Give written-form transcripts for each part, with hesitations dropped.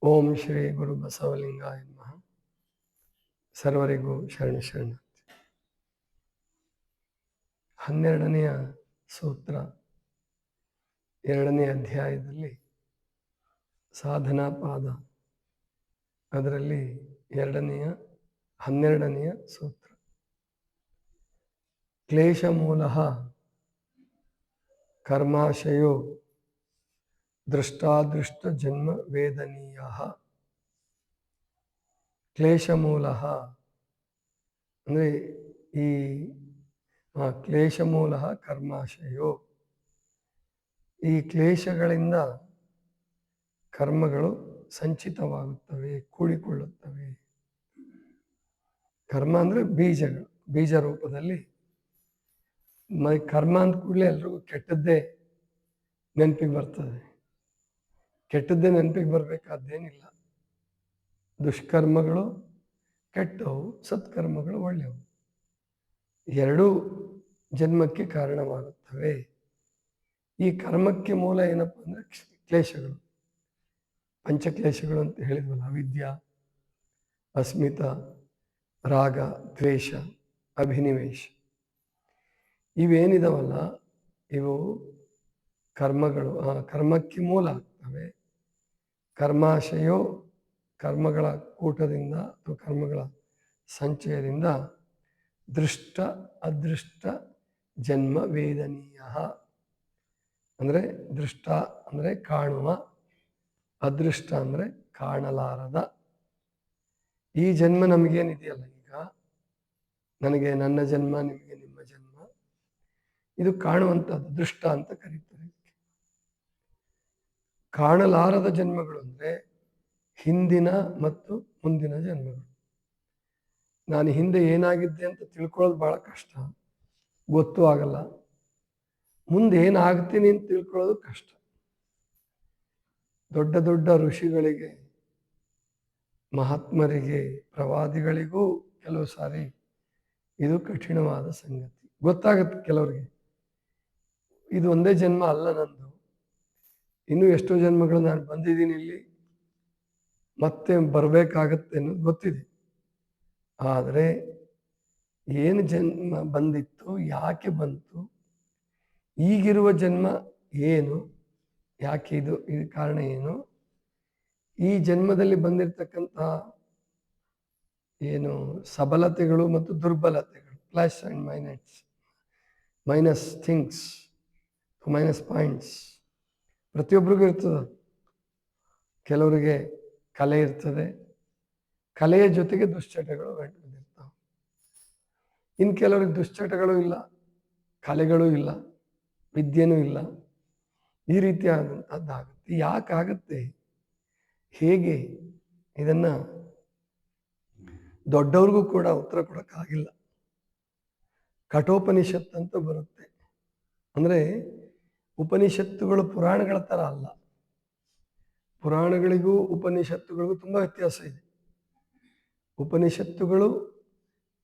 ಓಂ ಶ್ರೀ ಗುರು ಬಸವಲಿಂಗಾಯ ನಮಃ. ಸರ್ವರಿಗೂ ಶರಣ. 12ನೆಯ ಸೂತ್ರ, 2ನೇ ಅಧ್ಯಾಯದಲ್ಲಿ ಸಾಧನಾ ಪಾದ, ಅದರಲ್ಲಿ 12ನೆಯ ಸೂತ್ರ. ಕ್ಲೇಶ ಮೂಲ ಕರ್ಮಾಶಯೋ ದೃಷ್ಟಾದೃಷ್ಟ ಜನ್ಮ ವೇದನೀಯ. ಕ್ಲೇಶ ಮೂಲ ಅಂದರೆ ಈ ಕ್ಲೇಶ ಮೂಲ ಕರ್ಮಾಶಯೋ, ಈ ಕ್ಲೇಶಗಳಿಂದ ಕರ್ಮಗಳು ಸಂಚಿತವಾಗುತ್ತವೆ, ಕೂಡಿಕೊಳ್ಳುತ್ತವೆ. ಕರ್ಮ ಅಂದರೆ ಬೀಜಗಳು, ಬೀಜ ರೂಪದಲ್ಲಿ. ಕರ್ಮ ಅಂದ ಕೂಡಲೇ ಎಲ್ರಿಗೂ ಕೆಟ್ಟದ್ದೇ ನೆನಪಿಗೆ ಬರ್ತದೆ. ಕೆಟ್ಟದ್ದೇ ನೆನಪಿಗೆ ಬರಬೇಕಾದ್ದೇನಿಲ್ಲ. ದುಷ್ಕರ್ಮಗಳು ಕೆಟ್ಟವು, ಸತ್ಕರ್ಮಗಳು ಒಳ್ಳೆಯವು. ಎರಡೂ ಜನ್ಮಕ್ಕೆ ಕಾರಣವಾಗುತ್ತವೆ. ಈ ಕರ್ಮಕ್ಕೆ ಮೂಲ ಏನಪ್ಪ ಅಂದರೆ ಕ್ಲೇಶಗಳು, ಪಂಚಕ್ಲೇಶಗಳು ಅಂತ ಹೇಳಿದ್ವಲ್ಲ. ಅವಿದ್ಯ, ಅಸ್ಮಿತ, ರಾಗ, ದ್ವೇಷ, ಅಭಿನಿವೇಶ. ಇವೇನಿದಾವಲ್ಲ, ಇವು ಕರ್ಮಗಳು, ಕರ್ಮಕ್ಕೆ ಮೂಲ ಆಗ್ತವೆ. ಕರ್ಮಾಶಯೋ, ಕರ್ಮಗಳ ಕೂಟದಿಂದ ಅಥವಾ ಕರ್ಮಗಳ ಸಂಚಯದಿಂದ ದೃಷ್ಟ ಅದೃಷ್ಟ ಜನ್ಮ ವೇದನೀಯ. ಅಂದರೆ ದೃಷ್ಟ ಅಂದರೆ ಕಾಣುವ, ಅದೃಷ್ಟ ಅಂದರೆ ಕಾಣಲಾರದ. ಈ ಜನ್ಮ ನಮಗೇನಿದೆಯಲ್ಲ, ಈಗ ನನಗೆ ನನ್ನ ಜನ್ಮ, ನಿಮಗೆ ನಿಮ್ಮ ಜನ್ಮ, ಇದು ಕಾಣುವಂಥದ್ದು, ದೃಷ್ಟ ಅಂತ ಕರೀತಾರೆ. ಕಾಣಲಾರದ ಜನ್ಮಗಳು ಅಂದರೆ ಹಿಂದಿನ ಮತ್ತು ಮುಂದಿನ ಜನ್ಮಗಳು. ನಾನು ಹಿಂದೆ ಏನಾಗಿದ್ದೆ ಅಂತ ತಿಳ್ಕೊಳ್ಳೋದು ಭಾಳ ಕಷ್ಟ, ಗೊತ್ತೂ ಆಗಲ್ಲ. ಮುಂದೆ ಏನಾಗ್ತೀನಿ ಅಂತ ತಿಳ್ಕೊಳ್ಳೋದು ಕಷ್ಟ. ದೊಡ್ಡ ದೊಡ್ಡ ಋಷಿಗಳಿಗೆ, ಮಹಾತ್ಮರಿಗೆ, ಪ್ರವಾದಿಗಳಿಗೂ ಕೆಲವು ಸಾರಿ ಇದು ಕಠಿಣವಾದ ಸಂಗತಿ. ಗೊತ್ತಾಗುತ್ತೆ ಕೆಲವರಿಗೆ, ಇದು ಒಂದೇ ಜನ್ಮ ಅಲ್ಲ ನಂದು, ಇನ್ನೂ ಎಷ್ಟೋ ಜನ್ಮಗಳು ನಾನು ಬಂದಿದ್ದೀನಿ ಇಲ್ಲಿ, ಮತ್ತೆ ಬರಬೇಕಾಗತ್ತೆ ಅನ್ನೋದು ಗೊತ್ತಿದೆ. ಆದರೆ ಏನು ಜನ್ಮ ಬಂದಿತ್ತು, ಯಾಕೆ ಬಂತು, ಈಗಿರುವ ಜನ್ಮ ಏನು, ಯಾಕೆ ಇದು ಕಾರಣ ಏನು, ಈ ಜನ್ಮದಲ್ಲಿ ಬಂದಿರತಕ್ಕಂತಹ ಏನು ಸಬಲತೆಗಳು ಮತ್ತು ದುರ್ಬಲತೆಗಳು, plus and minus things, minus points ಪ್ರತಿಯೊಬ್ಬರಿಗೂ ಇರ್ತದೆ. ಕೆಲವರಿಗೆ ಕಲೆ ಇರ್ತದೆ, ಕಲೆಯ ಜೊತೆಗೆ ದುಶ್ಚಟಗಳು ಬಂದಿರ್ತಾವೆ. ಇನ್ನು ಕೆಲವರಿಗೆ ದುಶ್ಚಟಗಳು ಇಲ್ಲ, ಕಲೆಗಳು ಇಲ್ಲ, ವಿದ್ಯೆನೂ ಇಲ್ಲ. ಈ ರೀತಿಯಾದಂಥದ್ದಾಗುತ್ತೆ. ಯಾಕಾಗುತ್ತೆ, ಹೇಗೆ, ಇದನ್ನು ದೊಡ್ಡವ್ರಿಗೂ ಕೂಡ ಉತ್ತರ ಕೊಡೋಕ್ಕಾಗಿಲ್ಲ. ಕಠೋಪನಿಷತ್ ಅಂತ ಬರುತ್ತೆ. ಅಂದರೆ ಉಪನಿಷತ್ತುಗಳು ಪುರಾಣಗಳ ಥರ ಅಲ್ಲ. ಪುರಾಣಗಳಿಗೂ ಉಪನಿಷತ್ತುಗಳಿಗೂ ತುಂಬ ವ್ಯತ್ಯಾಸ ಇದೆ. ಉಪನಿಷತ್ತುಗಳು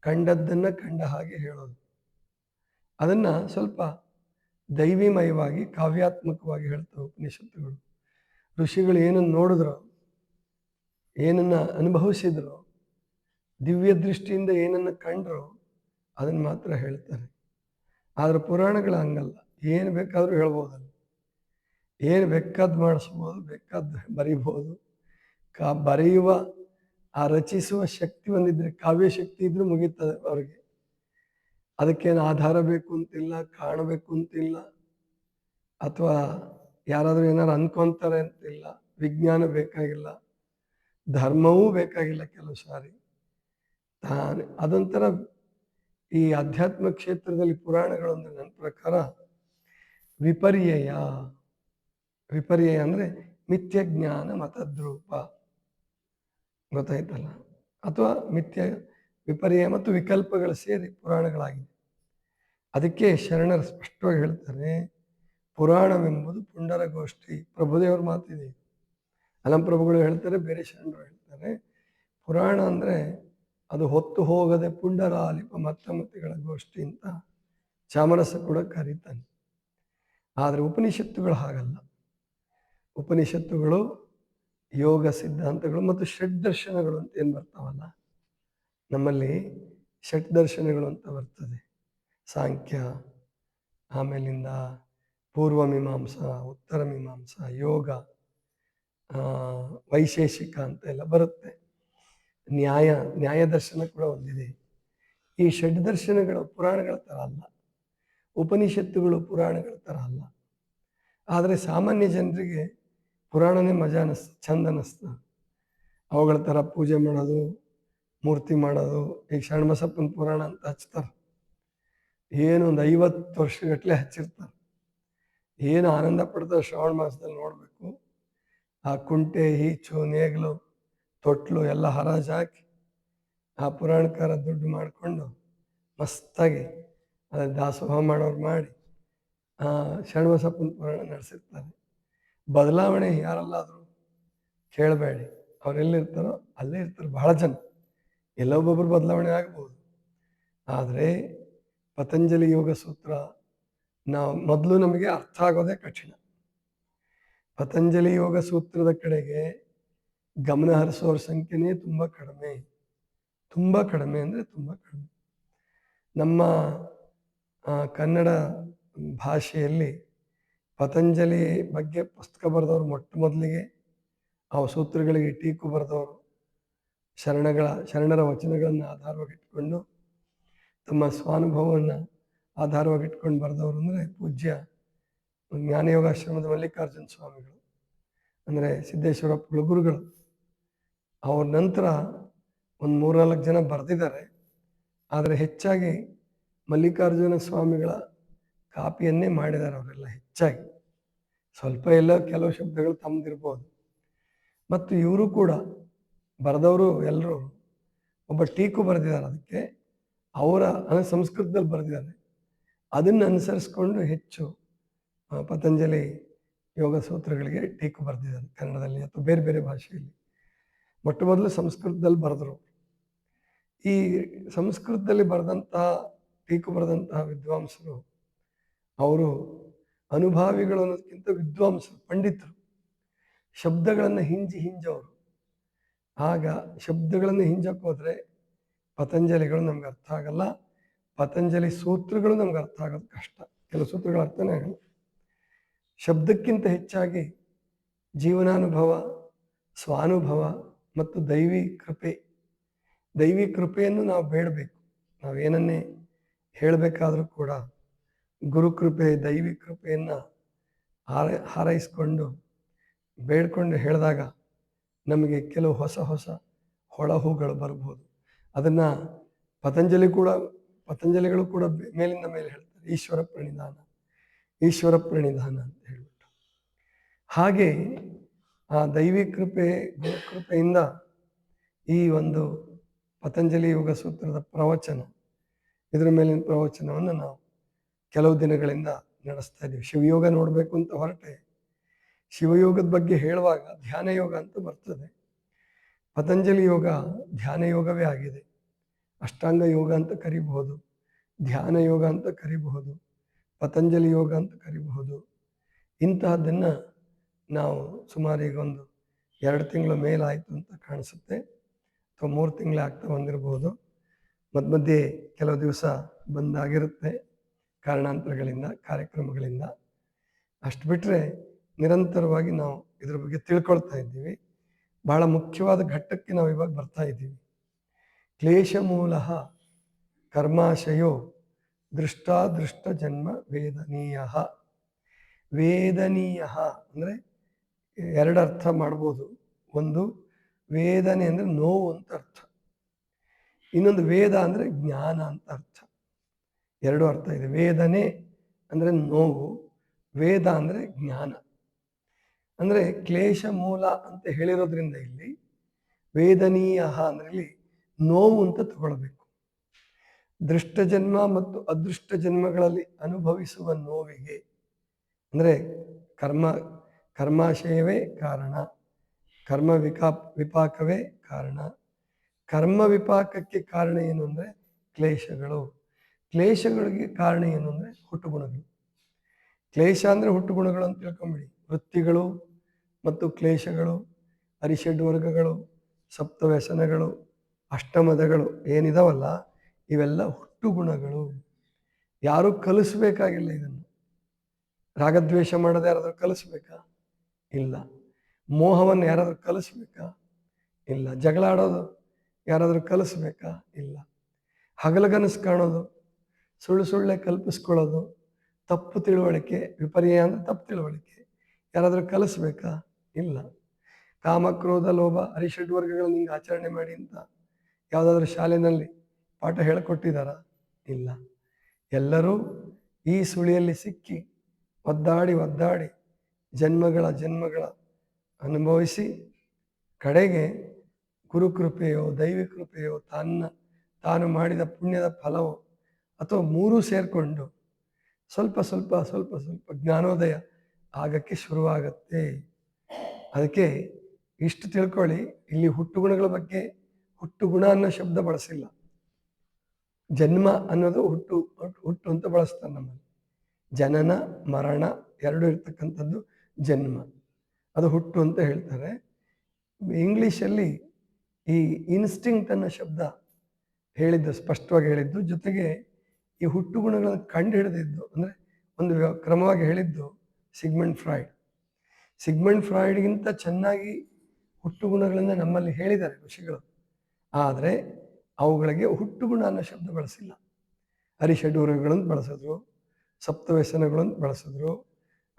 ಕಂಡದ್ದನ್ನು ಕಂಡ ಹಾಗೆ ಹೇಳೋದು, ಅದನ್ನು ಸ್ವಲ್ಪ ದೈವಿಮಯವಾಗಿ, ಕಾವ್ಯಾತ್ಮಕವಾಗಿ ಹೇಳ್ತವೆ ಉಪನಿಷತ್ತುಗಳು. ಋಷಿಗಳು ಏನನ್ನು ನೋಡಿದ್ರೋ, ಏನನ್ನು ಅನುಭವಿಸಿದ್ರೋ, ದಿವ್ಯ ದೃಷ್ಟಿಯಿಂದ ಏನನ್ನು ಕಂಡ್ರೋ ಅದನ್ನು ಮಾತ್ರ ಹೇಳ್ತಾರೆ. ಆದರೆ ಪುರಾಣಗಳು ಹಂಗಲ್ಲ, ಏನು ಬೇಕಾದರೂ ಹೇಳ್ಬೋದಲ್ಲ, ಏನು ಬೇಕಾದ್ದು ಮಾಡಿಸ್ಬೋದು, ಬೇಕಾದ್ದು ಬರೀಬೋದು. ಬರೆಯುವ, ಆ ರಚಿಸುವ ಶಕ್ತಿ ಒಂದಿದ್ರೆ, ಕಾವ್ಯ ಶಕ್ತಿ ಇದ್ರೂ ಮುಗೀತದೆ ಅವ್ರಿಗೆ. ಅದಕ್ಕೇನು ಆಧಾರ ಬೇಕು ಅಂತಿಲ್ಲ, ಕಾಣಬೇಕು ಅಂತಿಲ್ಲ, ಅಥವಾ ಯಾರಾದರೂ ಏನಾರು ಅನ್ಕೊತಾರೆ ಅಂತಿಲ್ಲ, ವಿಜ್ಞಾನ ಬೇಕಾಗಿಲ್ಲ, ಧರ್ಮವೂ ಬೇಕಾಗಿಲ್ಲ. ಕೆಲವು ಸಾರಿ ಅದೊಂಥರ ಈ ಆಧ್ಯಾತ್ಮ ಕ್ಷೇತ್ರದಲ್ಲಿ ಪುರಾಣಗಳು ಅಂದರೆ ನನ್ನ ಪ್ರಕಾರ ವಿಪರ್ಯಯ. ವಿಪರ್ಯಯ ಅಂದರೆ ಮಿಥ್ಯ ಜ್ಞಾನ ಮತದ್ರೂಪ, ಗೊತ್ತಾಯ್ತಲ್ಲ. ಅಥವಾ ವಿಪರ್ಯಯ ಮತ್ತು ವಿಕಲ್ಪಗಳು ಸೇರಿ ಪುರಾಣಗಳಾಗಿದೆ. ಅದಕ್ಕೆ ಶರಣರು ಸ್ಪಷ್ಟವಾಗಿ ಹೇಳ್ತಾರೆ, ಪುರಾಣವೆಂಬುದು ಪುಂಡರಗೋಷ್ಠಿ. ಪ್ರಭುದೇವ್ರ ಮಾತಿದೆ. ಅಲಂಪ್ರಭುಗಳು ಹೇಳ್ತಾರೆ, ಬೇರೆ ಶರಣರು ಹೇಳ್ತಾರೆ, ಪುರಾಣ ಅಂದರೆ ಅದು ಹೊತ್ತು ಹೋಗದೆ ಪುಂಡರಾಲಿಪ ಮತ್ತಮತಿಗಳ ಗೋಷ್ಠಿ ಅಂತ ಚಾಮರಸ ಕೂಡ ಕರೀತಾನೆ. ಆದರೆ ಉಪನಿಷತ್ತುಗಳು ಹಾಗಲ್ಲ. ಉಪನಿಷತ್ತುಗಳು ಯೋಗ ಸಿದ್ಧಾಂತಗಳು ಮತ್ತು ಷಡ್ದರ್ಶನಗಳು ಅಂತ ಏನು ಬರ್ತಾವಲ್ಲ, ನಮ್ಮಲ್ಲಿ ಷಡ್ದರ್ಶನಗಳು ಅಂತ ಬರ್ತದೆ. ಸಾಂಖ್ಯ, ಆಮೇಲಿಂದ ಪೂರ್ವ ಮೀಮಾಂಸಾ, ಉತ್ತರ ಮೀಮಾಂಸಾ, ಯೋಗ, ವೈಶೇಷಿಕ ಅಂತ ಎಲ್ಲ ಬರುತ್ತೆ. ನ್ಯಾಯ ದರ್ಶನ ಕೂಡ ಒಂದಿದೆ. ಈ ಷಡ್ದರ್ಶನಗಳು ಪುರಾಣಗಳ ಥರ ಅಲ್ಲ, ಉಪನಿಷತ್ತುಗಳು ಪುರಾಣಗಳ ಥರ ಅಲ್ಲ. ಆದರೆ ಸಾಮಾನ್ಯ ಜನರಿಗೆ ಪುರಾಣನೇ ಮಜಾ ಚಂದ ಅನ್ನಿಸ್ತು. ಅವುಗಳ ಥರ ಪೂಜೆ ಮಾಡೋದು, ಮೂರ್ತಿ ಮಾಡೋದು. ಈಗ ಶರಣಬಸಪ್ಪನ ಪುರಾಣ ಅಂತ ಹಚ್ತಾರೆ, ಏನು ಒಂದು 50 ವರ್ಷಗಟ್ಟಲೆ ಹಚ್ಚಿರ್ತಾರೆ. ಏನು ಆನಂದ ಪಡ್ತಾರೆ ಶ್ರಾವಣ ಮಾಸದಲ್ಲಿ ನೋಡಬೇಕು. ಆ ಕುಂಟೆ, ಈಚು, ನೇಗಿಲು, ತೊಟ್ಲು ಎಲ್ಲ ಹರಾಜು ಹಾಕಿ ಆ ಪುರಾಣಕಾರ ದುಡ್ಡು ಮಾಡಿಕೊಂಡು ಮಸ್ತಾಗಿ ಅದ್ರ ದಾಸೋಹ ಮಾಡೋರು ಮಾಡಿ ಶರಣಬಸಪ್ಪನ ಪುರಾಣ ನಡೆಸಿರ್ತಾರೆ. ಬದಲಾವಣೆ ಯಾರಲ್ಲಾದರೂ ಕೇಳಬೇಡಿ, ಅವರೆಲ್ಲಿರ್ತಾರೋ ಅಲ್ಲೇ ಇರ್ತಾರೆ. ಬಹಳ ಜನ ಎಲ್ಲೊಬ್ಬೊಬ್ಬರು ಬದಲಾವಣೆ ಆಗ್ಬೋದು. ಆದರೆ ಪತಂಜಲಿ ಯೋಗ ಸೂತ್ರ ಮೊದಲು ನಮಗೆ ಅರ್ಥ ಆಗೋದೇ ಕಠಿಣ. ಪತಂಜಲಿ ಯೋಗ ಸೂತ್ರದ ಕಡೆಗೆ ಗಮನ ಹರಿಸೋರ ಸಂಖ್ಯೆನೇ ತುಂಬ ಕಡಿಮೆ. ತುಂಬ ಕಡಿಮೆ ಅಂದರೆ ತುಂಬ ಕಡಿಮೆ. ನಮ್ಮ ಕನ್ನಡ ಭಾಷೆಯಲ್ಲಿ ಪತಂಜಲಿ ಬಗ್ಗೆ ಪುಸ್ತಕ ಬರೆದವರು ಮೊಟ್ಟ ಮೊದಲಿಗೆ ಆ ಸೂತ್ರಗಳಿಗೆ ಟೀಕು ಬರೆದವರು, ಶರಣರ ವಚನಗಳನ್ನು ಆಧಾರವಾಗಿಟ್ಕೊಂಡು ತಮ್ಮ ಸ್ವಾನುಭವವನ್ನು ಆಧಾರವಾಗಿಟ್ಕೊಂಡು ಬರೆದವರು ಅಂದರೆ ಪೂಜ್ಯ ಜ್ಞಾನಯೋಗಾಶ್ರಮದ ಮಲ್ಲಿಕಾರ್ಜುನ ಸ್ವಾಮಿಗಳು, ಅಂದರೆ ಸಿದ್ದೇಶ್ವರಪ್ಪಗಳ ಗುರುಗಳು. ಅವ್ರ ನಂತರ ಒಂದು 3-4 ಜನ ಬರೆದಿದ್ದಾರೆ. ಆದರೆ ಹೆಚ್ಚಾಗಿ ಮಲ್ಲಿಕಾರ್ಜುನ ಸ್ವಾಮಿಗಳ ಕಾಪಿಯನ್ನೇ ಮಾಡಿದ್ದಾರೆ ಅವರೆಲ್ಲ ಹೆಚ್ಚಾಗಿ. ಸ್ವಲ್ಪ ಎಲ್ಲ ಕೆಲವು ಶಬ್ದಗಳು ತಮ್ಮದಿರ್ಬೋದು. ಮತ್ತು ಇವರು ಕೂಡ ಬರೆದವರು ಎಲ್ಲರೂ ಒಬ್ಬ ಟೀಕು ಬರೆದಿದ್ದಾರೆ. ಅದಕ್ಕೆ ಅವರ ಸಂಸ್ಕೃತದಲ್ಲಿ ಬರೆದಿದ್ದಾರೆ. ಅದನ್ನು ಅನುಸರಿಸ್ಕೊಂಡು ಹೆಚ್ಚು ಪತಂಜಲಿ ಯೋಗ ಸೂತ್ರಗಳಿಗೆ ಟೀಕು ಬರೆದಿದ್ದಾರೆ ಕನ್ನಡದಲ್ಲಿ ಅಥವಾ ಬೇರೆ ಬೇರೆ ಭಾಷೆಯಲ್ಲಿ. ಮೊಟ್ಟ ಮೊದಲು ಸಂಸ್ಕೃತದಲ್ಲಿ ಬರೆದರು. ಈ ಸಂಸ್ಕೃತದಲ್ಲಿ ಬರೆದಂತಹ ಟೀಕು ಬರೆದಂತಹ ವಿದ್ವಾಂಸರು ಅವರು ಅನುಭಾವಿಗಳು ಅನ್ನೋದಕ್ಕಿಂತ ವಿದ್ವಾಂಸರು, ಪಂಡಿತರು. ಶಬ್ದಗಳನ್ನು ಹಿಂಜವರು. ಆಗ ಶಬ್ದಗಳನ್ನು ಹಿಂಜಕ್ಕೆ ಹೋದರೆ ಪತಂಜಲಿಗಳು ನಮ್ಗೆ ಅರ್ಥ ಆಗಲ್ಲ, ಪತಂಜಲಿ ಸೂತ್ರಗಳು ನಮ್ಗೆ ಅರ್ಥ ಆಗೋದು ಕಷ್ಟ. ಕೆಲವು ಸೂತ್ರಗಳು ಅರ್ಥನೇ ಆಗಲ್ಲ. ಶಬ್ದಕ್ಕಿಂತ ಹೆಚ್ಚಾಗಿ ಜೀವನಾನುಭವ, ಸ್ವಾನುಭವ ಮತ್ತು ದೈವಿ ಕೃಪೆಯನ್ನು ನಾವು ಬೇಡಬೇಕು. ನಾವೇನನ್ನೇ ಹೇಳಬೇಕಾದ್ರೂ ಕೂಡ ಗುರುಕೃಪೆ, ದೈವಿ ಕೃಪೆಯನ್ನು ಹಾರೈಸ್ಕೊಂಡು ಬೇಡ್ಕೊಂಡು ಹೇಳಿದಾಗ ನಮಗೆ ಕೆಲವು ಹೊಸ ಹೊಳಹುಗಳು ಬರ್ಬೋದು. ಅದನ್ನು ಪತಂಜಲಿಗಳು ಕೂಡ ಮೇಲಿಂದ ಮೇಲೆ ಹೇಳ್ತಾರೆ, ಈಶ್ವರ ಪ್ರಣಿಧಾನ ಅಂತ ಹೇಳ್ಬಿಟ್ಟು. ಹಾಗೆ ಆ ದೈವಿ ಕೃಪೆ, ಗುರುಕೃಪೆಯಿಂದ ಈ ಒಂದು ಪತಂಜಲಿ ಯೋಗ ಸೂತ್ರದ ಪ್ರವಚನ, ಇದರ ಮೇಲಿನ ಪ್ರವಚನವನ್ನು ನಾವು ಕೆಲವು ದಿನಗಳಿಂದ ನಡೆಸ್ತಾ ಇದ್ದೀವಿ. ಶಿವಯೋಗ ನೋಡಬೇಕು ಅಂತ ಹೊರಟೆ, ಶಿವಯೋಗದ ಬಗ್ಗೆ ಹೇಳುವಾಗ ಧ್ಯಾನ ಯೋಗ ಅಂತ ಬರ್ತದೆ. ಪತಂಜಲಿ ಯೋಗ ಧ್ಯಾನ ಯೋಗವೇ ಆಗಿದೆ. ಅಷ್ಟಾಂಗ ಯೋಗ ಅಂತ ಕರಿಬಹುದು, ಧ್ಯಾನ ಯೋಗ ಅಂತ ಕರಿಬಹುದು, ಪತಂಜಲಿ ಯೋಗ ಅಂತ ಕರಿಬಹುದು. ಇಂತಹದ್ದನ್ನು ನಾವು ಸುಮಾರು ಈಗ ಒಂದು 2 ತಿಂಗಳ ಮೇಲಾಯಿತು ಅಂತ ಕಾಣಿಸುತ್ತೆ, ಅಥವಾ 3 ತಿಂಗಳೇ ಆಗ್ತಾ ಬಂದಿರ್ಬೋದು. ಮಧ್ಯೆ ಕೆಲವು ದಿವಸ ಬಂದಾಗಿರುತ್ತೆ ಕಾರಣಾಂತರಗಳಿಂದ, ಕಾರ್ಯಕ್ರಮಗಳಿಂದ. ಅಷ್ಟು ಬಿಟ್ಟರೆ ನಿರಂತರವಾಗಿ ನಾವು ಇದ್ರ ಬಗ್ಗೆ ತಿಳ್ಕೊಳ್ತಾ ಇದ್ದೀವಿ. ಬಹಳ ಮುಖ್ಯವಾದ ಘಟ್ಟಕ್ಕೆ ನಾವು ಇವಾಗ ಬರ್ತಾ ಇದ್ದೀವಿ. ಕ್ಲೇಶ ಮೂಲ ಕರ್ಮಾಶಯೋ ದೃಷ್ಟ ಜನ್ಮ ವೇದನೀಯ. ವೇದನೀಯ ಅಂದರೆ 2 ಅರ್ಥ ಮಾಡ್ಬೋದು. ಒಂದು ವೇದನೆ ಅಂದರೆ ನೋವು ಅಂತ ಅರ್ಥ, ಇನ್ನೊಂದು ವೇದ ಅಂದರೆ ಜ್ಞಾನ ಅಂತ ಅರ್ಥ. 2 ಅರ್ಥ ಇದೆ. ವೇದನೆ ಅಂದರೆ ನೋವು, ವೇದ ಅಂದರೆ ಜ್ಞಾನ. ಅಂದರೆ ಕ್ಲೇಶ ಮೂಲ ಅಂತ ಹೇಳಿರೋದ್ರಿಂದ ಇಲ್ಲಿ ವೇದನೀಯ ಅಂದರೆ ಇಲ್ಲಿ ನೋವು ಅಂತ ತಗೊಳ್ಬೇಕು. ದೃಷ್ಟ ಜನ್ಮ ಮತ್ತು ಅದೃಷ್ಟ ಜನ್ಮಗಳಲ್ಲಿ ಅನುಭವಿಸುವ ನೋವಿಗೆ, ಅಂದರೆ ಕರ್ಮಾಶಯವೇ ಕಾರಣ, ವಿಪಾಕವೇ ಕಾರಣ. ಕರ್ಮ ವಿಪಾಕಕ್ಕೆ ಕಾರಣ ಏನು ಅಂದರೆ ಕ್ಲೇಶಗಳಿಗೆ ಕಾರಣ ಏನು ಅಂದರೆ ಹುಟ್ಟುಗುಣಗಳು. ಕ್ಲೇಶ ಅಂದರೆ ಹುಟ್ಟುಗುಣಗಳು ಅಂತ ತಿಳ್ಕೊಂಬಿಡಿ. ವೃತ್ತಿಗಳು ಮತ್ತು ಕ್ಲೇಶಗಳು ಅರಿಷಡ್ ವರ್ಗಗಳು, ಸಪ್ತವ್ಯಸನಗಳು, ಅಷ್ಟಮದಗಳು ಏನಿದಾವಲ್ಲ ಇವೆಲ್ಲ ಹುಟ್ಟು ಗುಣಗಳು. ಯಾರೂ ಕಲಿಸ್ಬೇಕಾಗಿಲ್ಲ ಇದನ್ನು. ರಾಗದ್ವೇಷ ಮಾಡೋದು ಯಾರಾದರೂ ಕಲಿಸ್ಬೇಕಾ? ಇಲ್ಲ. ಮೋಹವನ್ನು ಯಾರಾದರೂ ಕಲಿಸ್ಬೇಕಾ? ಇಲ್ಲ. ಜಗಳ ಆಡೋದು ಯಾರಾದರೂ ಕಲಿಸ್ಬೇಕಾ? ಇಲ್ಲ. ಹಗಲಗನಸು ಕಾಣೋದು, ಸುಳ್ಳೆ ಕಲ್ಪಿಸ್ಕೊಳ್ಳೋದು, ತಪ್ಪು ತಿಳುವಳಿಕೆ, ವಿಪರ್ಯ ಅಂದರೆ ತಪ್ಪು ತಿಳುವಳಿಕೆ ಯಾರಾದರೂ ಕಲಿಸ್ಬೇಕಾ? ಇಲ್ಲ. ಕಾಮ, ಕ್ರೋಧ, ಲೋಭ, ಅರಿಷಡ್ ವರ್ಗಗಳು ನಿಂಗೆ ಆಚರಣೆ ಮಾಡಿ ಅಂತ ಯಾವುದಾದ್ರೂ ಶಾಲೆಯಲ್ಲಿ ಪಾಠ ಹೇಳಿಕೊಟ್ಟಿದ್ದಾರಾ? ಇಲ್ಲ. ಎಲ್ಲರೂ ಈ ಸುಳಿಯಲ್ಲಿ ಸಿಕ್ಕಿ ಒದ್ದಾಡಿ ಜನ್ಮಗಳ ಅನುಭವಿಸಿ ಕಡೆಗೆ ಗುರುಕೃಪೆಯೋ ದೈವಿ ಕೃಪೆಯೋ ತಾನು ಮಾಡಿದ ಪುಣ್ಯದ ಫಲವೋ ಅಥವಾ ಮೂರೂ ಸೇರಿಕೊಂಡು ಸ್ವಲ್ಪ ಜ್ಞಾನೋದಯ ಆಗಕ್ಕೆ ಶುರುವಾಗತ್ತೆ. ಅದಕ್ಕೆ ಇಷ್ಟು ತಿಳ್ಕೊಳ್ಳಿ, ಇಲ್ಲಿ ಹುಟ್ಟುಗುಣಗಳ ಬಗ್ಗೆ ಹುಟ್ಟುಗುಣ ಅನ್ನೋ ಶಬ್ದ ಬಳಸಿಲ್ಲ. ಜನ್ಮ ಅನ್ನೋದು ಹುಟ್ಟು ಅಂತ ಬಳಸ್ತಾರೆ ನಮ್ಮಲ್ಲಿ. ಜನನ ಮರಣ ಎರಡು ಇರ್ತಕ್ಕಂಥದ್ದು ಜನ್ಮ, ಅದು ಹುಟ್ಟು ಅಂತ ಹೇಳ್ತಾರೆ. ಇಂಗ್ಲೀಷಲ್ಲಿ ಈ ಇನ್ಸ್ಟಿಂಕ್ಟ್ ಅನ್ನೋ ಶಬ್ದ ಹೇಳಿದ್ದು, ಸ್ಪಷ್ಟವಾಗಿ ಹೇಳಿದ್ದು, ಜೊತೆಗೆ ಈ ಹುಟ್ಟು ಗುಣಗಳನ್ನು ಕಂಡು ಹಿಡಿದಿದ್ದು ಅಂದರೆ ಒಂದು ಕ್ರಮವಾಗಿ ಹೇಳಿದ್ದು ಸಿಗ್ಮಂಡ್ ಫ್ರಾಯ್ಡ್ಗಿಂತ ಚೆನ್ನಾಗಿ ಹುಟ್ಟು ಗುಣಗಳನ್ನು ನಮ್ಮಲ್ಲಿ ಹೇಳಿದ್ದಾರೆ ಋಷಿಗಳು. ಆದರೆ ಅವುಗಳಿಗೆ ಹುಟ್ಟುಗುಣ ಅನ್ನೋ ಶಬ್ದ ಬಳಸಿಲ್ಲ. ಹರಿಷಡ್ವರ್ಗಗಳನ್ನು ಬಳಸಿದ್ರು, ಸಪ್ತವ್ಯಸನಗಳನ್ನು ಬಳಸಿದ್ರು,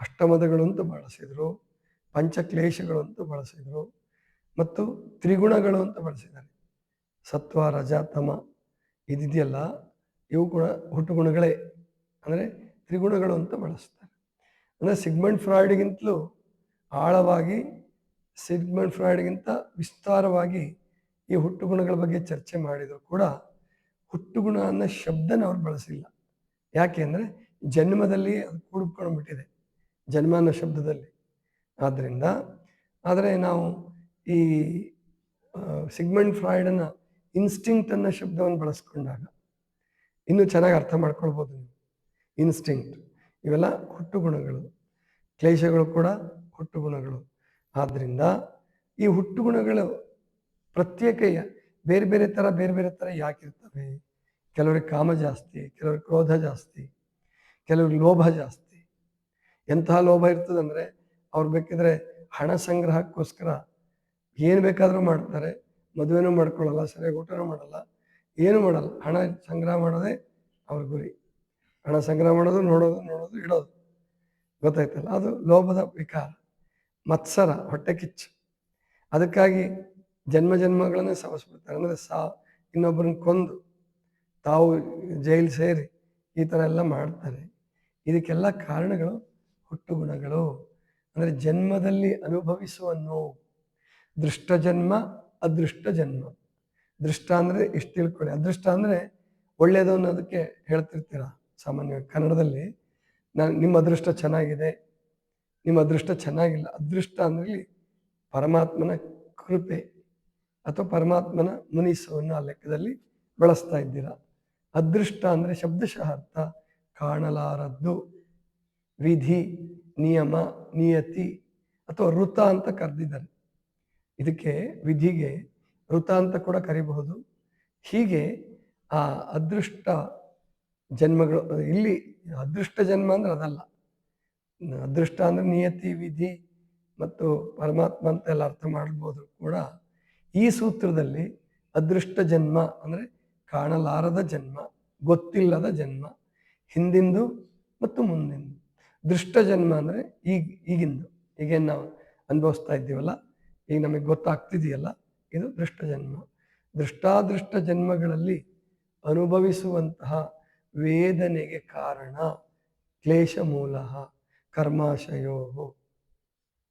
ಅಷ್ಟಮದಗಳು ಅಂತ ಬಳಸಿದ್ರು, ಪಂಚಕ್ಲೇಶಗಳು ಅಂತ ಬಳಸಿದ್ರು, ಮತ್ತು ತ್ರಿಗುಣಗಳು ಅಂತ ಬಳಸಿದ್ದಾರೆ. ಸತ್ವ, ರಜ, ತಮ ಇದಿದೆಯಲ್ಲ, ಇವು ಕೂಡ ಹುಟ್ಟುಗುಣಗಳೇ, ಅಂದರೆ ತ್ರಿಗುಣಗಳು ಅಂತ ಬಳಸ್ತಾರೆ. ಅಂದರೆ ಸಿಗ್ಮಂಡ್ ಫ್ರಾಯ್ಡ್ಗಿಂತಲೂ ಆಳವಾಗಿ, ಸಿಗ್ಮಂಡ್ ಫ್ರಾಯ್ಡ್ಗಿಂತ ವಿಸ್ತಾರವಾಗಿ ಈ ಹುಟ್ಟುಗುಣಗಳ ಬಗ್ಗೆ ಚರ್ಚೆ ಮಾಡಿದ್ರು ಕೂಡ ಹುಟ್ಟುಗುಣ ಅನ್ನೋ ಶಬ್ದನ ಅವ್ರು ಬಳಸಿಲ್ಲ. ಯಾಕೆ ಅಂದರೆ ಜನ್ಮದಲ್ಲಿ ಅದು ಕೂಡ್ಕೊಂಡ್ಬಿಟ್ಟಿದೆ, ಜನ್ಮ ಅನ್ನೋ ಶಬ್ದದಲ್ಲಿ. ಆದರೆ ನಾವು ಈ ಸಿಗ್ಮಂಡ್ ಫ್ರಾಯ್ಡನ್ನ ಇನ್ಸ್ಟಿಂಕ್ಟ್ ಅನ್ನೋ ಶಬ್ದವನ್ನು ಬಳಸ್ಕೊಂಡಾಗ ಇನ್ನೂ ಚೆನ್ನಾಗಿ ಅರ್ಥ ಮಾಡ್ಕೊಳ್ಬೋದು ನೀವು. ಇನ್ಸ್ಟಿಂಕ್ಟ್ ಇವೆಲ್ಲ ಹುಟ್ಟುಗುಣಗಳು, ಕ್ಲೇಶಗಳು ಕೂಡ ಹುಟ್ಟುಗುಣಗಳು. ಆದ್ದರಿಂದ ಈ ಹುಟ್ಟುಗುಣಗಳು ಪ್ರತ್ಯೇಕ ಬೇರೆ ಬೇರೆ ಥರ ಯಾಕಿರ್ತವೆ? ಕೆಲವ್ರಿಗೆ ಕಾಮ ಜಾಸ್ತಿ, ಕೆಲವ್ರಿಗೆ ಕ್ರೋಧ ಜಾಸ್ತಿ, ಕೆಲವ್ರಿಗೆ ಲೋಭ ಜಾಸ್ತಿ. ಎಂತಹ ಲೋಭ ಇರ್ತದಂದರೆ ಅವ್ರು ಬೇಕಿದ್ರೆ ಹಣ ಸಂಗ್ರಹಕ್ಕೋಸ್ಕರ ಏನು ಬೇಕಾದರೂ ಮಾಡ್ತಾರೆ, ಮದುವೆನೂ ಮಾಡ್ಕೊಳ್ಳಲ್ಲ, ಸರಿಯಾಗಿ ಊಟನೂ ಮಾಡಲ್ಲ, ಏನೂ ಮಾಡಲ್ಲ, ಹಣ ಸಂಗ್ರಹ ಮಾಡೋದೇ ಅವ್ರ ಗುರಿ. ಹಣ ಸಂಗ್ರಹ ಮಾಡೋದು, ನೋಡೋದು, ಇಡೋದು, ಗೊತ್ತಾಯ್ತಲ್ಲ, ಅದು ಲೋಭದ ವಿಕಾರ. ಮತ್ಸರ, ಹೊಟ್ಟೆ ಕಿಚ್ಚು. ಅದಕ್ಕಾಗಿ ಜನ್ಮಗಳನ್ನೇ ಸವಸ್ಬಿಡ್ತಾರೆ. ಅಂದರೆ ಇನ್ನೊಬ್ಬರನ್ನ ಕೊಂದು ತಾವು ಜೈಲು ಸೇರಿ ಈ ಥರ ಎಲ್ಲ ಮಾಡ್ತಾರೆ. ಇದಕ್ಕೆಲ್ಲ ಕಾರಣಗಳು ಹುಟ್ಟುಗುಣಗಳು. ಅಂದರೆ ಜನ್ಮದಲ್ಲಿ ಅನುಭವಿಸುವ ನೋವು, ದೃಷ್ಟ ಜನ್ಮ, ಅದೃಷ್ಟ ಜನ್ಮ. ದೃಷ್ಟ ಅಂದರೆ ಇಷ್ಟು ತಿಳ್ಕೊಳ್ಳಿ, ಅದೃಷ್ಟ ಅಂದರೆ ಒಳ್ಳೆಯದು ಅನ್ನೋದಕ್ಕೆ ಹೇಳ್ತಿರ್ತೀರ ಸಾಮಾನ್ಯವಾಗಿ ಕನ್ನಡದಲ್ಲಿ. ನಿಮ್ಮ ಅದೃಷ್ಟ ಚೆನ್ನಾಗಿದೆ, ನಿಮ್ಮ ಅದೃಷ್ಟ ಚೆನ್ನಾಗಿಲ್ಲ. ಅದೃಷ್ಟ ಅಂದರೆ ಪರಮಾತ್ಮನ ಕೃಪೆ ಅಥವಾ ಪರಮಾತ್ಮನ ಮುನಿಸವನ್ನು ಆ ಲೆಕ್ಕದಲ್ಲಿ ಬಳಸ್ತಾ ಇದ್ದೀರಾ. ಅದೃಷ್ಟ ಅಂದರೆ ಶಬ್ದಶಃ ಅರ್ಥ ಕಾಣಲಾರದ್ದು, ವಿಧಿ, ನಿಯಮ, ನಿಯತಿ ಅಥವಾ ಋತ ಅಂತ ಕರೆದಿದ್ದಾರೆ. ಇದಕ್ಕೆ ವಿಧಿಗೆ ಋತ ಅಂತ ಕೂಡ ಕರಿಬಹುದು. ಹೀಗೆ ಆ ಅದೃಷ್ಟ ಜನ್ಮಗಳು, ಇಲ್ಲಿ ಅದೃಷ್ಟ ಜನ್ಮ ಅಂದರೆ ಅದಲ್ಲ. ಅದೃಷ್ಟ ಅಂದರೆ ನಿಯತಿ, ವಿಧಿ ಮತ್ತು ಪರಮಾತ್ಮ ಅಂತ ಎಲ್ಲ ಅರ್ಥ ಮಾಡ್ಬೋದು ಕೂಡ. ಈ ಸೂತ್ರದಲ್ಲಿ ಅದೃಷ್ಟ ಜನ್ಮ ಅಂದರೆ ಕಾಣಲಾರದ ಜನ್ಮ, ಗೊತ್ತಿಲ್ಲದ ಜನ್ಮ, ಹಿಂದಿಂದು ಮತ್ತು ಮುಂದಿಂದು. ದೃಷ್ಟ ಜನ್ಮ ಅಂದರೆ ಈಗಿಂದು, ಈಗೇನು ನಾವು ಅನುಭವಿಸ್ತಾ ಇದ್ದೀವಲ್ಲ, ಈಗ ನಮಗೆ ಗೊತ್ತಾಗ್ತಿದೆಯಲ್ಲ, ಇದು ದೃಷ್ಟ ಜನ್ಮ. ದೃಷ್ಟಾದೃಷ್ಟ ಜನ್ಮಗಳಲ್ಲಿ ಅನುಭವಿಸುವಂತಹ ವೇದನೆಗೆ ಕಾರಣ ಕ್ಲೇಶ ಮೂಲ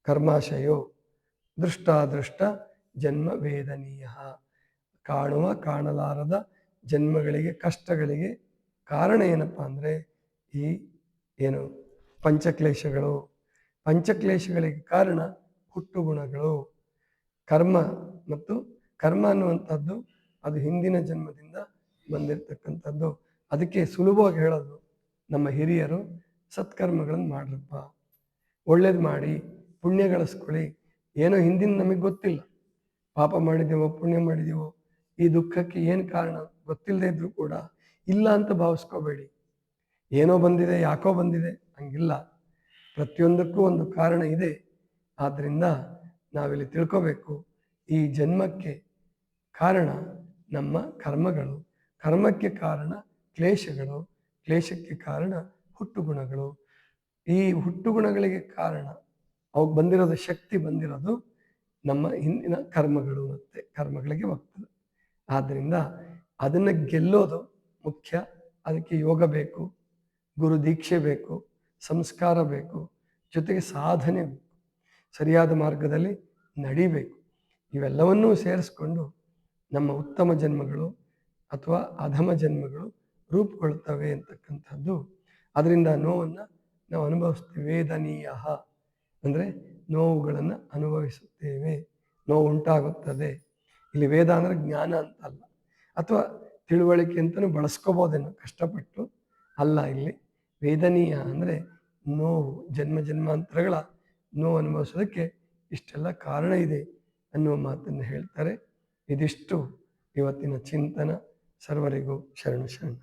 ಕರ್ಮಾಶಯೋ ದೃಷ್ಟಾದೃಷ್ಟ ಜನ್ಮ ವೇದನೀಯ. ಕಾಣುವ ಕಾಣಲಾರದ ಜನ್ಮಗಳಿಗೆ, ಕಷ್ಟಗಳಿಗೆ ಕಾರಣ ಏನಪ್ಪ ಅಂದರೆ ಈ ಏನು ಪಂಚಕ್ಲೇಶಗಳಿಗೆ ಕಾರಣ ಹುಟ್ಟುಗುಣಗಳು. ಕರ್ಮ ಅನ್ನುವಂಥದ್ದು ಅದು ಹಿಂದಿನ ಜನ್ಮದಿಂದ ಬಂದಿರತಕ್ಕಂಥದ್ದು. ಅದಕ್ಕೆ ಸುಲಭವಾಗಿ ಹೇಳೋದು ನಮ್ಮ ಹಿರಿಯರು, ಸತ್ಕರ್ಮಗಳನ್ನು ಮಾಡ್ರಪ್ಪ, ಒಳ್ಳೇದು ಮಾಡಿ, ಪುಣ್ಯ ಗಳಿಸ್ಕೊಳ್ಳಿ, ಏನೋ ಹಿಂದಿನ ನಮಗೆ ಗೊತ್ತಿಲ್ಲ, ಪಾಪ ಮಾಡಿದೆವೋ ಪುಣ್ಯ ಮಾಡಿದೆವೋ, ಈ ದುಃಖಕ್ಕೆ ಏನು ಕಾರಣ ಗೊತ್ತಿಲ್ಲದೆ ಇದ್ರೂ ಕೂಡ ಇಲ್ಲ ಅಂತ ಭಾವಿಸ್ಕೋಬೇಡಿ. ಏನೋ ಬಂದಿದೆ, ಯಾಕೋ ಬಂದಿದೆ ಹಂಗಿಲ್ಲ. ಪ್ರತಿಯೊಂದಕ್ಕೂ ಒಂದು ಕಾರಣ ಇದೆ. ಆದ್ದರಿಂದ ನಾವಿಲ್ಲಿ ತಿಳ್ಕೋಬೇಕು, ಈ ಜನ್ಮಕ್ಕೆ ಕಾರಣ ನಮ್ಮ ಕರ್ಮಗಳು, ಕರ್ಮಕ್ಕೆ ಕಾರಣ ಕ್ಲೇಶಗಳು, ಕ್ಲೇಶಕ್ಕೆ ಕಾರಣ ಹುಟ್ಟುಗುಣಗಳು. ಈ ಹುಟ್ಟುಗುಣಗಳಿಗೆ ಕಾರಣ ಅವಾಗ ಬಂದಿರೋದು, ಶಕ್ತಿ ಬಂದಿರೋದು ನಮ್ಮ ಹಿಂದಿನ ಕರ್ಮಗಳು ಮತ್ತು ಕರ್ಮಗಳಿಗೆ ಹೋಗ್ತದೆ. ಆದ್ದರಿಂದ ಅದನ್ನು ಗೆಲ್ಲೋದು ಮುಖ್ಯ. ಅದಕ್ಕೆ ಯೋಗ ಬೇಕು, ಗುರು ದೀಕ್ಷೆ ಬೇಕು, ಸಂಸ್ಕಾರ ಬೇಕು, ಜೊತೆಗೆ ಸಾಧನೆ ಬೇಕು, ಸರಿಯಾದ ಮಾರ್ಗದಲ್ಲಿ ನಡಿಬೇಕು. ಇವೆಲ್ಲವನ್ನೂ ಸೇರಿಸ್ಕೊಂಡು ನಮ್ಮ ಉತ್ತಮ ಜನ್ಮಗಳು ಅಥವಾ ಅಧಮ ಜನ್ಮಗಳು ರೂಪುಗೊಳ್ತವೆ ಅಂತಕ್ಕಂಥದ್ದು. ಅದರಿಂದ ನೋವನ್ನು ನಾವು ಅನುಭವಿಸ್ತೀವಿ. ವೇದನೀಯ ಅಂದರೆ ನೋವುಗಳನ್ನು ಅನುಭವಿಸುತ್ತೇವೆ, ನೋವು ಉಂಟಾಗುತ್ತದೆ. ಇಲ್ಲಿ ವೇದ ಅಂದರೆ ಜ್ಞಾನ ಅಂತಲ್ಲ, ಅಥವಾ ತಿಳುವಳಿಕೆ ಅಂತಲೂ ಬಳಸ್ಕೋಬೋದೇನೋ ಕಷ್ಟಪಟ್ಟು, ಅಲ್ಲ. ಇಲ್ಲಿ ವೇದನೀಯ ಅಂದರೆ ನೋವು, ಜನ್ಮ ಜನ್ಮಾಂತರಗಳ ನೋವು ಅನುಭವಿಸೋದಕ್ಕೆ ಇಷ್ಟೆಲ್ಲ ಕಾರಣ ಇದೆ ಅನ್ನುವ ಮಾತನ್ನು ಹೇಳ್ತಾರೆ. ಇದಿಷ್ಟು ಇವತ್ತಿನ ಚಿಂತನ. ಸರ್ವರಿಗೂ ಶರಣು ಶರಣ.